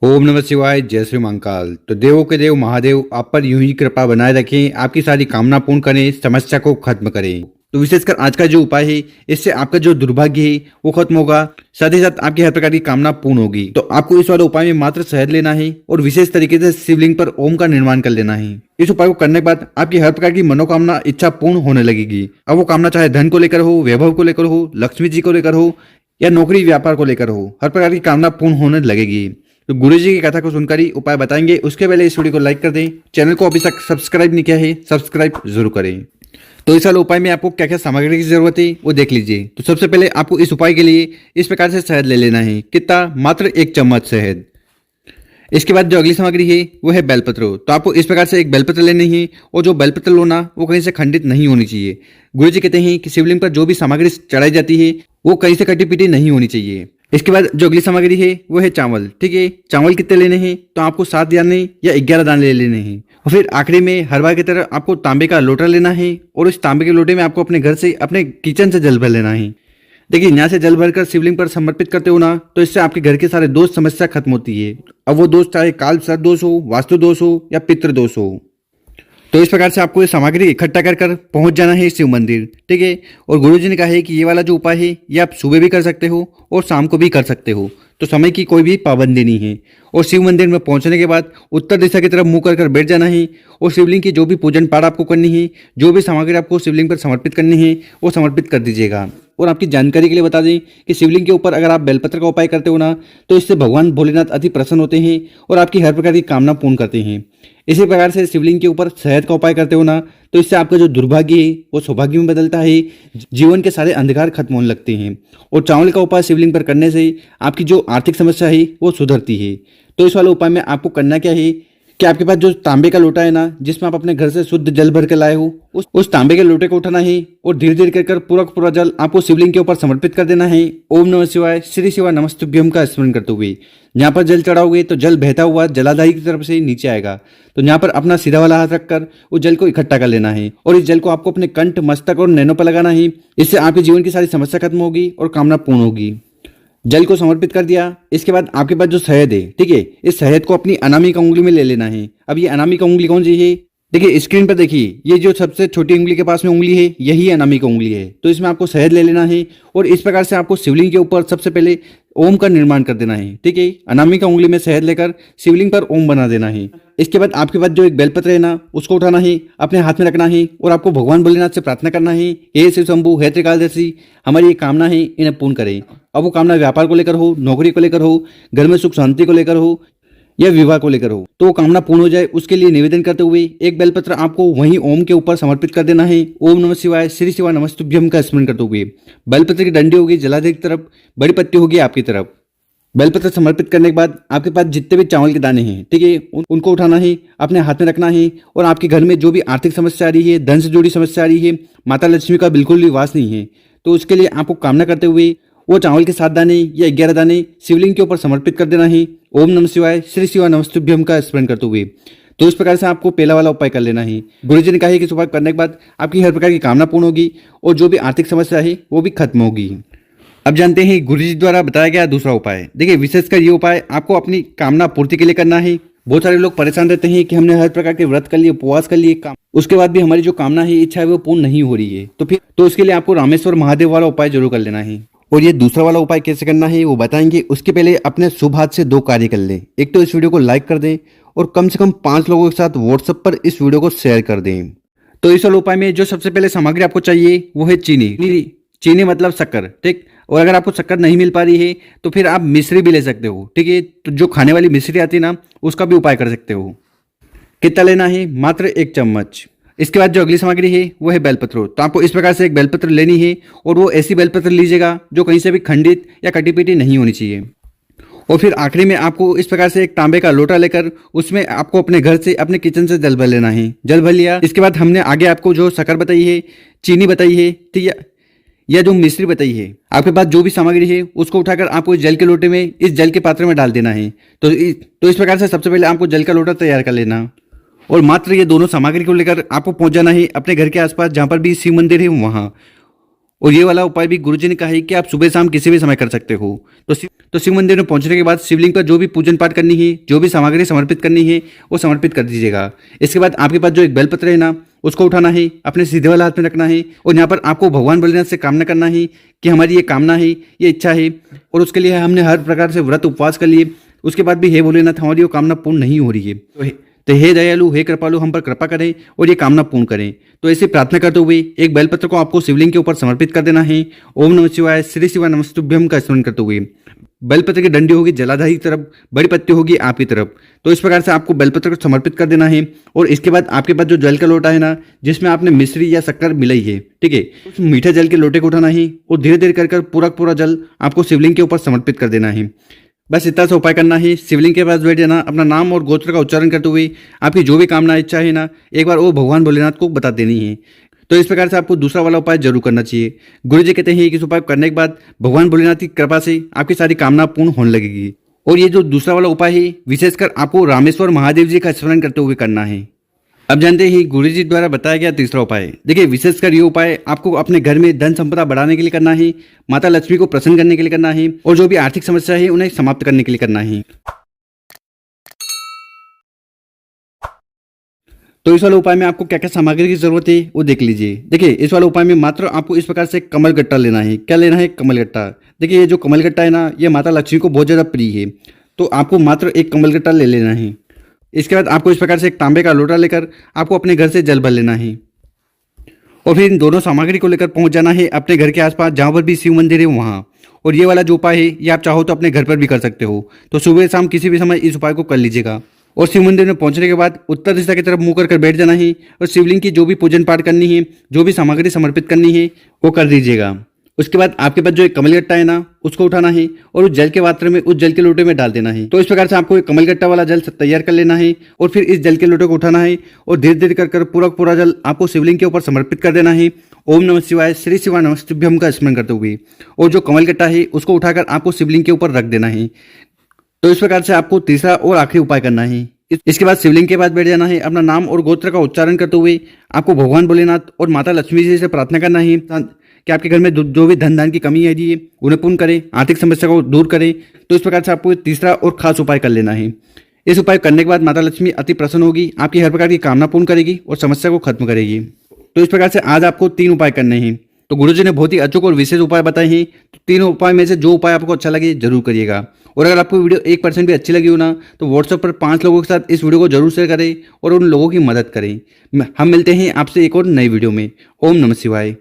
ओम नमः शिवाय। जय श्री महाकाल। तो देवों के देव महादेव आप पर यूं ही कृपा बनाए रखें, आपकी सारी कामना पूर्ण करें, समस्या को खत्म करें। तो विशेषकर आज का जो उपाय है, इससे आपका जो दुर्भाग्य है वो खत्म होगा, साथ ही साथ आपकी हर प्रकार की कामना पूर्ण होगी। तो आपको इस वाले उपाय में मात्र शहद लेना है और विशेष तरीके से शिवलिंग पर ओम का निर्माण कर लेना है। इस उपाय को करने के बाद आपकी हर प्रकार की मनोकामना इच्छा पूर्ण होने लगेगी। अब वो कामना चाहे धन को लेकर हो, वैभव को लेकर हो, लक्ष्मी जी को लेकर हो या नौकरी व्यापार को लेकर हो, हर प्रकार की कामना पूर्ण होने लगेगी। तो गुरु जी की कथा को सुनकर ही उपाय बताएंगे। उसके पहले इस वीडियो को लाइक कर दें, चैनल को अभी तक सब्सक्राइब नहीं किया है सब्सक्राइब जरूर करें। तो इस वाले उपाय में आपको क्या क्या सामग्री की जरूरत है वो देख लीजिए। तो सबसे पहले आपको इस उपाय के लिए इस प्रकार से शहद ले लेना है। कितना? मात्र 1 चम्मच शहद। इसके बाद जो अगली सामग्री है वो है बेलपत्र। तो आपको इस प्रकार से एक बेलपत्र लेनी है और जो बेलपत्र लो ना वो कहीं से खंडित नहीं होनी चाहिए। गुरु जी कहते हैं कि शिवलिंग पर जो भी सामग्री चढ़ाई जाती है वो कहीं से कटी पीटी नहीं होनी चाहिए। इसके बाद जो अगली सामग्री है वो है चावल। ठीक है, चावल कितने लेने हैं? तो आपको 7 दाने या 11 दाने ले लेने हैं। और फिर आखिरी में हर बार की तरह आपको तांबे का लोटा लेना है और इस तांबे के लोटे में आपको अपने घर से अपने किचन से जल भर लेना है। देखिए, यहाँ से जल भरकर शिवलिंग पर समर्पित करते हो ना तो इससे आपके घर के सारे दोष समस्या खत्म होती है। अब वो दोष चाहे काल सर्प दोष हो, वास्तु दोष हो या पितृ दोष हो। तो इस प्रकार से आपको ये सामग्री इकट्ठा कर कर पहुंच जाना है शिव मंदिर। ठीक है, और गुरु जी ने कहा है कि ये वाला जो उपाय है ये आप सुबह भी कर सकते हो और शाम को भी कर सकते हो। तो समय की कोई भी पाबंदी नहीं है। और शिव मंदिर में पहुंचने के बाद उत्तर दिशा की तरफ मुंह कर कर बैठ जाना है और शिवलिंग की जो भी पूजन पाठ आपको करनी है, जो भी सामग्री आपको शिवलिंग पर समर्पित करनी है वो समर्पित कर दीजिएगा। और आपकी जानकारी के लिए बता दें कि शिवलिंग के ऊपर अगर आप बेलपत्र का उपाय करते हो ना तो इससे भगवान भोलेनाथ अति प्रसन्न होते हैं और आपकी हर प्रकार की कामना पूर्ण करते हैं। इसी प्रकार से शिवलिंग के ऊपर शहद का उपाय करते हो ना तो इससे आपका जो दुर्भाग्य है वो सौभाग्य में बदलता है, जीवन के सारे अंधकार खत्म होने लगते हैं। और चावल का उपाय शिवलिंग पर करने से आपकी जो आर्थिक समस्या है वो सुधरती है। तो इस वाले उपाय में आपको करना क्या है कि आपके पास जो तांबे का लोटा है ना जिसमें आप अपने घर से शुद्ध जल भर के लाए हो, उस तांबे के लोटे को उठाना है और धीरे धीरे कर पूरा का पूरा जल आपको शिवलिंग के ऊपर समर्पित कर देना है। ओम नमः शिवाय, श्री शिवाय नमस्तुभ्यम का स्मरण करते हुए यहाँ पर जल चढ़ाओगे तो जल बहता हुआ जलाधारी की तरफ से नीचे आएगा। तो यहाँ पर अपना सीधा वाला हाथ रखकर उस जल को इकट्ठा कर लेना है और इस जल को आपको अपने कंठ, मस्तक और नैनों पर लगाना है। इससे आपके जीवन की सारी समस्या खत्म होगी और कामना पूर्ण होगी। जल को समर्पित कर दिया। इसके बाद आपके पास जो शहद है, ठीक है, इस शहद को अपनी अनामिका उंगली में ले लेना है। अब ये अनामिका उंगली कौन सी है? देखिए स्क्रीन पर देखिए, ये जो सबसे छोटी उंगली के पास में उंगली है यही अनामिका उंगली है। तो इसमें आपको शहद ले लेना है और इस प्रकार से आपको शिवलिंग के ऊपर सबसे पहले ओम का निर्माण कर देना है। ठीक है, अनामिका उंगली में शहद लेकर शिवलिंग पर ओम बना देना है। इसके बाद आपके पास जो एक बेलपत्र है ना उसको उठाना है, अपने हाथ में रखना है और आपको भगवान भोलेनाथ से प्रार्थना करना है, हे शिव शंभु, हे त्रिकालदर्शी, हमारी ये कामना है इन्हें पूर्ण करें। अब वो कामना व्यापार को लेकर हो, नौकरी को लेकर हो, घर में सुख शांति को लेकर हो या विवाह को लेकर हो, तो वो कामना पूर्ण हो जाए उसके लिए निवेदन करते हुए एक बेलपत्र आपको वहीं ओम के ऊपर समर्पित कर देना है। ओम नमः शिवाय, श्री शिवाय नमस्तुभ्यम का स्मरण करते हुए बेलपत्र की डंडी होगी जलाधारी की तरफ, बड़ी पत्ती होगी आपकी तरफ। बेलपत्र समर्पित करने के बाद आपके पास जितने भी चावल के दाने हैं, ठीक है, उनको उठाना है, अपने हाथ में रखना है और आपके घर में जो भी आर्थिक समस्या आ रही है, धन से जुड़ी समस्या आ रही है, माता लक्ष्मी का बिल्कुल भी वास नहीं है, तो उसके लिए आपको कामना करते हुए वो चावल के 7 दाने या 11 दाने शिवलिंग के ऊपर समर्पित कर देना है। ओम नमः शिवाय, श्री शिवाय नमस्तुभ्यम का स्मरण करते हुए। तो इस प्रकार से आपको पहला वाला उपाय कर लेना है। गुरु जी ने कहा है कि इस उपाय करने के बाद आपकी हर प्रकार की कामना पूर्ण होगी और जो भी आर्थिक समस्या है वो भी खत्म होगी। अब जानते हैं गुरु जी द्वारा बताया गया दूसरा उपाय। देखिए, विशेषकर ये उपाय आपको अपनी कामना पूर्ति के लिए करना है। बहुत सारे लोग परेशान रहते हैं कि हमने हर प्रकार के व्रत कर लिए, उपवास कर लिए, काम, उसके बाद भी हमारी जो कामना है, इच्छा है वो पूर्ण नहीं हो रही है। तो उसके लिए आपको रामेश्वर महादेव वाला उपाय जरूर कर लेना है। और ये दूसरा वाला उपाय कैसे करना है वो बताएंगे। उसके पहले अपने शुभ हाथ से 2 कार्य कर लें। एक तो इस वीडियो को लाइक कर दें और कम से कम 5 लोगों के साथ व्हाट्सएप पर इस वीडियो को शेयर कर दें। तो इस वाले उपाय में जो सबसे पहले सामग्री आपको चाहिए वो है चीनी। चीनी मतलब शक्कर, ठीक। और अगर आपको शक्कर नहीं मिल पा रही है तो फिर आप मिश्री भी ले सकते हो। ठीक है, तो जो खाने वाली मिश्री आती है ना उसका भी उपाय कर सकते हो। कितना लेना है? मात्र 1 चम्मच। इसके बाद जो अगली सामग्री है वो है बेलपत्र। तो आपको इस प्रकार से एक बेलपत्र लेनी है और वो ऐसी बेलपत्र लीजिएगा जो कहीं से भी खंडित या कटी पीटी नहीं होनी चाहिए। और फिर आखिरी में आपको इस प्रकार से एक तांबे का लोटा लेकर उसमें आपको अपने घर से, अपने किचन से जल भर लेना है। जल भर लिया, इसके बाद हमने आगे आपको जो शक्कर बताई है, चीनी बताई है, ठीक है, या जो मिश्री बताई है, आपके पास जो भी सामग्री है उसको उठाकर आपको इस जल के लोटे में, इस जल के पात्र में डाल देना है। तो इस प्रकार से सबसे पहले आपको जल का लोटा तैयार कर लेना और मात्र ये दोनों सामग्री को लेकर आपको पहुंच जाना है अपने घर के आसपास जहां पर भी शिव मंदिर है वहां। और ये वाला उपाय भी गुरुजी ने कहा है कि आप सुबह शाम किसी भी समय कर सकते हो। तो शिव मंदिर में पहुंचने के बाद शिवलिंग पर जो भी पूजन पाठ करनी है, जो भी सामग्री समर्पित करनी है, वो समर्पित कर दीजिएगा। इसके बाद आपके पास जो एक बेलपत्र है ना, उसको उठाना है, अपने सीधे वाला हाथ में रखना है और यहाँ पर आपको भगवान भोलेनाथ से कामना करना है कि हमारी ये कामना है, ये इच्छा है और उसके लिए हमने हर प्रकार से व्रत उपवास कर लिए, उसके बाद भी हे भोलेनाथ हमारी वो कामना पूर्ण नहीं हो रही है, तो हे दयालु, हे कृपालु, हम पर कृपा करें और ये कामना पूर्ण करें। तो ऐसे प्रार्थना करते हुए एक बेलपत्र को आपको शिवलिंग के ऊपर समर्पित कर देना है। ओम नमः शिवाय, श्री शिवाय नमस्तुभ्यम का स्मरण करते हुए बेलपत्र की डंडी होगी जलाधारी की तरफ, बड़ी पत्ती होगी आपकी तरफ। तो इस प्रकार से आपको बेलपत्र को समर्पित कर देना है और इसके बाद आपके पास जो जल का लोटा है ना, जिसमें आपने मिश्री या शक्कर मिलाई है, ठीक है, उस मीठे जल के लोटे को उठाना है और धीरे धीरे कर पूरा जल आपको शिवलिंग के ऊपर समर्पित कर देना है। बस इतना सा उपाय करना है। शिवलिंग के पास बैठ जाना, अपना नाम और गोत्र का उच्चारण करते हुए आपकी जो भी कामना इच्छा है ना, एक बार वो भगवान भोलेनाथ को बता देनी है। तो इस प्रकार से आपको दूसरा वाला उपाय जरूर करना चाहिए। गुरुजी कहते हैं कि इस उपाय करने के बाद भगवान भोलेनाथ की कृपा से आपकी सारी कामना पूर्ण होने लगेगी। और ये जो दूसरा वाला उपाय है, विशेषकर आपको रामेश्वर महादेव जी का स्मरण करते हुए करना है। अब जानते ही गुरुजी द्वारा बताया गया तीसरा उपाय। देखिए, विशेषकर ये उपाय आपको अपने घर में धन संपदा बढ़ाने के लिए करना है, माता लक्ष्मी को प्रसन्न करने के लिए करना है और जो भी आर्थिक समस्या है उन्हें समाप्त करने के लिए करना है। तो इस वाले उपाय में आपको क्या क्या सामग्री की जरूरत है वो देख लीजिए। देखिए, इस वाले उपाय में मात्र आपको इस प्रकार से कमल गट्टा लेना है। क्या लेना है? कमल गट्टा। देखिए, ये जो कमल गट्टा है ना, ये माता लक्ष्मी को बहुत ज़्यादा प्रिय है, तो आपको मात्र एक कमल गट्टा ले लेना है। इसके बाद आपको इस प्रकार से एक तांबे का लोटा लेकर आपको अपने घर से जल भर लेना है और फिर इन दोनों सामग्री को लेकर पहुंच जाना है अपने घर के आसपास जहां पर भी शिव मंदिर है वहां। और ये वाला जो उपाय है ये आप चाहो तो अपने घर पर भी कर सकते हो। तो सुबह शाम किसी भी समय इस उपाय को कर लीजिएगा। और शिव मंदिर में पहुंचने के बाद उत्तर दिशा की तरफ मुंह कर बैठ जाना है और शिवलिंग की जो भी पूजन पाठ करनी है, जो भी सामग्री समर्पित करनी है वो कर दीजिएगा। उसके बाद आपके पास जो एक कमलगट्टा है ना, उसको उठाना है और उस जल के पात्र में, उस जल के लोटे में डाल देना है। तो इस प्रकार से आपको एक कमलगट्टा वाला जल तैयार कर लेना है और फिर इस जल के लोटे को उठाना है और धीरे धीरे कर पूरा जल आपको शिवलिंग के ऊपर समर्पित कर देना है। ओम नमः शिवाय, श्री शिवाय नमस्तुभ्यम का स्मरण करते हुए और जो कमलगट्टा है उसको उठाकर आपको शिवलिंग के ऊपर रख देना है। तो इस प्रकार से आपको तीसरा और आखिरी उपाय करना है। इसके बाद शिवलिंग के पास बैठ जाना है, अपना नाम और गोत्र का उच्चारण करते हुए आपको भगवान भोलेनाथ और माता लक्ष्मी जी से प्रार्थना करना है कि आपके घर में जो भी धन दान की कमी है जी उन्हें पूर्ण करें, आर्थिक समस्या को दूर करें। तो इस प्रकार से आपको तीसरा और खास उपाय कर लेना है। इस उपाय करने के बाद माता लक्ष्मी अति प्रसन्न होगी, आपकी हर प्रकार की कामना पूर्ण करेगी और समस्या को खत्म करेगी। तो इस प्रकार से आज आपको 3 उपाय करने हैं। तो गुरुजी ने बहुत ही अचूक और विशेष उपाय बताए हैं। तो 3 उपाय में से जो उपाय आपको अच्छा लगे जरूर करिएगा। और अगर आपको वीडियो 1% भी अच्छी लगी हो ना, तो व्हाट्सएप पर 5 लोगों के साथ इस वीडियो को जरूर शेयर करें और उन लोगों की मदद करें। हम मिलते हैं आपसे एक और नई वीडियो में। ओम नमः शिवाय।